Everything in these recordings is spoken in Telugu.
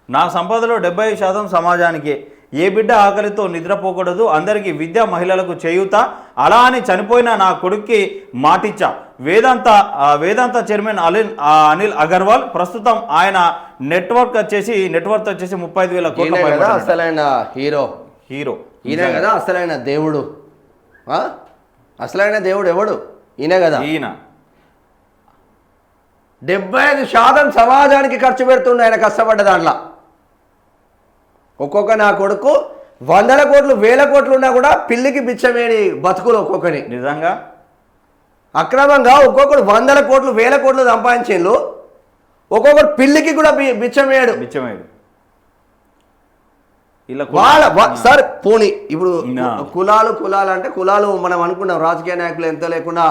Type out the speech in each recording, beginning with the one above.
నా సంపదలో 70% సమాజానికే. ఏ బిడ్డ ఆకలితో నిద్రపోకూడదు, అందరికీ విద్య, మహిళలకు చేయూత. అలా అని చనిపోయిన నా కొడుక్కి మాటిచ్చా. వేదాంత చైర్మన్ అనిల్ అగర్వాల్. ప్రస్తుతం ఆయన నెట్వర్క్ వచ్చేసి 35,000 కోట్ల. అసలైన హీరో ఈయన కదా. అసలైన దేవుడు ఎవడు? ఈయన కదా. ఈయన 75% సమాజానికి ఖర్చు పెడుతుండే ఆయన కష్టపడ్డ దాంట్లో. ఒక్కొక్క నా కొడుకు 100 కోట్లు 1000 కోట్లు ఉన్నా కూడా పిల్లికి బిచ్చమేని బతుకులు ఒక్కొక్కని. నిజంగా అక్రమంగా ఒక్కొక్కడు 100 కోట్లు 1000 కోట్లు సంపాదించేళ్ళు, ఒక్కొక్కడు పిల్లికి కూడా బిచ్చమేయడు. సార్ పోనీ ఇప్పుడు కులాలు అంటే కులాలు మనం అనుకున్నాం, రాజకీయ నాయకులు ఎంత లేకుండా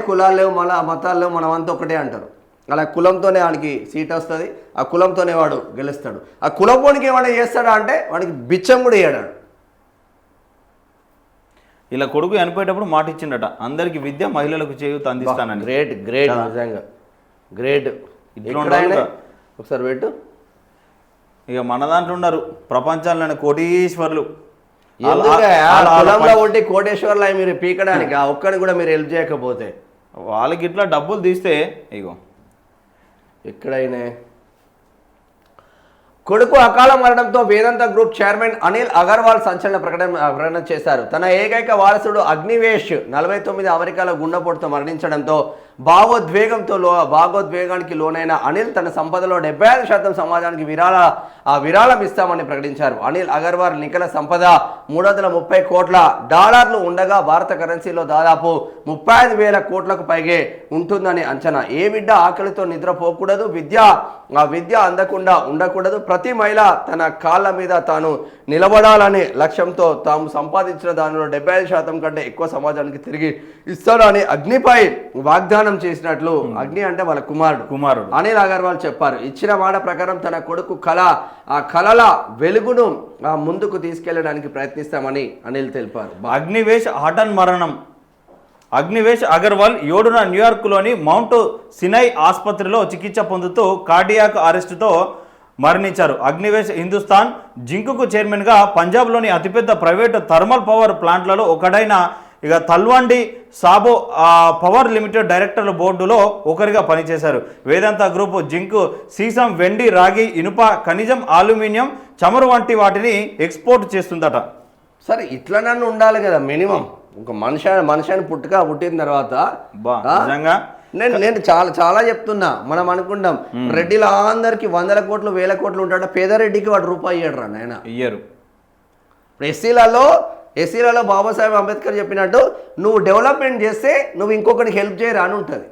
కులాలు లేవు, మళ్ళా మతాలు లేవు, మనం అంతా ఒకటే అంటారు. అలా కులంతోనే వాడికి సీట్ వస్తుంది, ఆ కులంతోనే వాడు గెలుస్తాడు. ఆ కులంపోనికి ఏమైనా చేస్తాడా అంటే వాడికి బిచ్చం కూడా వేయడాడు. ఇలా కొడుకు చనిపోయేటప్పుడు మాట ఇచ్చిండట, అందరికి విద్య, మహిళలకు చేయూత అందిస్తానని. గ్రేట్ నిజంగా గ్రేట్. ఒకసారి పెట్టు. ఇక మన దాంట్లో ఉన్నారు ప్రపంచంలోని కోటీశ్వర్లు. కులంలో ఉంటే కోటేశ్వర్లు అవి మీరు పీకడానికి ఒక్కడిని కూడా మీరు హెల్ప్ చేయకపోతే వాళ్ళకి ఇట్లా డబ్బులు తీస్తే ఇగో ఎక్కడైనా. కొడుకు అకాల మరణంతో వేదాంత గ్రూప్ చైర్మన్ అనిల్ అగర్వాల్ సంచలన ప్రకటన చేశారు. తన ఏకైక వారసుడు అగ్నివేష్ 49 అమెరికాలో గుండెపోటుతో మరణించడంతో భావోద్వేగానికి లోనైన అనిల్ తన సంపదలో 75% సమాజానికి విరాళం ఇస్తామని ప్రకటించారు. అనిల్ అగర్వాల్ నికల సంపద $330 కోట్ల ఉండగా భారత కరెన్సీలో దాదాపు 35,000 కోట్లకు పైగే ఉంటుందని అంచనా. ఏ బిడ్డ ఆకలితో నిద్రపోకూడదు, విద్య అందకుండా ఉండకూడదు, ప్రతి మహిళ తన కాళ్ళ మీద తాను నిలబడాలనే లక్ష్యంతో తాము సంపాదించిన దానిలో 75% కంటే ఎక్కువ సమాజానికి తిరిగి ఇస్తాడని అగ్నిపై వాగ్దానం చేసినట్లు, అగ్ని అంటే వాళ్ళ కుమారుడు అనిల్ అగర్వాల్ చెప్పారు. ఇచ్చిన మాట ప్రకారం తన కొడుకు ఆ కళల వెలుగును ముందుకు తీసుకెళ్లడానికి ప్రయత్నిస్తామని అనిల్ తెలిపారు. అగ్నివేష్ అగర్వాల్ 7న న్యూయార్క్లోని మౌంట్ సినై ఆసుపత్రిలో చికిత్స పొందుతూ కార్డియాక్ అరెస్టుతో మరణించారు. అగ్నివేష్ హిందుస్థాన్ జింకుకు చైర్మన్గా పంజాబ్లోని అతిపెద్ద ప్రైవేటు థర్మల్ పవర్ ప్లాంట్లలో ఒకటైన తల్వండి సాబో పవర్ లిమిటెడ్ డైరెక్టర్ల బోర్డులో ఒకరిగా పనిచేశారు. వేదాంత గ్రూప్ జింకు, సీసం, వెండి, రాగి, ఇనుప, ఖనిజం, అల్యూమినియం, చమురు వంటి వాటిని ఎక్స్పోర్ట్ చేస్తుందట. సరే ఇట్లా నన్ను ఉండాలి కదా మినిమం. ఒక మనిషిని పుట్టిన తర్వాత నేను చాలా చెప్తున్నా. మనం అనుకుంటాం రెడ్డిలో అందరికి 100 కోట్లు 1000 కోట్లు ఉంటాడు, పేదరెడ్డికి వాడు రూపాయి ఇయ్యడు రా నాయన. ఇయ్యరు. ఎస్సీలలో బాబాసాహెబ్ అంబేద్కర్ చెప్పినట్టు నువ్వు డెవలప్మెంట్ చేస్తే నువ్వు ఇంకొకరికి హెల్ప్ చేయరా అని ఉంటుంది.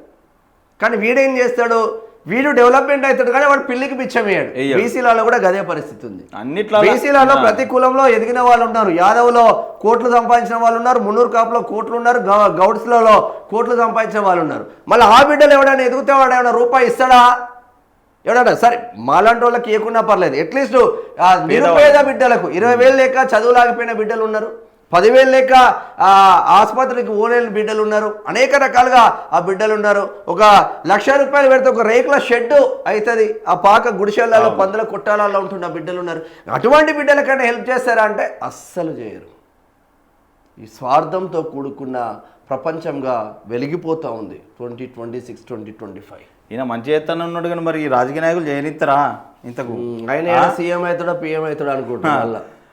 కానీ వీడేం చేస్తాడు, వీడు డెవలప్మెంట్ అవుతాడు కానీ వాడు పిల్లికి బిచ్చమేయాడు. బీసీలలో కూడా గదే పరిస్థితి ఉంది. బీసీలలో ప్రతి కులంలో ఎదిగిన వాళ్ళు ఉన్నారు. యాదవ్లో కోట్లు సంపాదించిన వాళ్ళు ఉన్నారు, మున్నూరు కాపులో కోట్లు ఉన్నారు, గౌడ్స్లలో కోట్లు సంపాదించిన వాళ్ళు ఉన్నారు. మళ్ళీ ఆ బిడ్డలు ఎవడైనా ఎదుగుతే వాడు ఏమైనా రూపాయి ఇస్తాడా? ఎవడన్నా సరే మాలాంటి వాళ్ళకి ఇవ్వకున్నా పర్లేదు, అట్లీస్ట్ నిరుపేద బిడ్డలకు 20,000 లేక చదువులాగిపోయిన బిడ్డలు ఉన్నారు, 10,000 లేక ఆసుపత్రికి ఓనేళ్ళ బిడ్డలు ఉన్నారు, అనేక రకాలుగా ఆ బిడ్డలు ఉన్నారు. ఒక ₹1,00,000 పెడితే ఒక రేకుల షెడ్ అవుతుంది, ఆ పాక గుడిసెలలో పందుల కొట్టాలలో ఉంటున్న బిడ్డలు ఉన్నారు. అటువంటి బిడ్డలకైనా హెల్ప్ చేస్తారా అంటే అస్సలు చేయరు. ఈ స్వార్థంతో కూడుకున్న ప్రపంచంగా వెలిగిపోతూ ఉంది 2026 2025. ఈయన మంచి చేస్తాను ఉన్నాడు కానీ మరి రాజకీయ నాయకులు చేయనిస్తారా ఇంతకు? ఆయన సీఎం అవుతాడా పిఎం అవుతాడా అనుకుంటున్నా.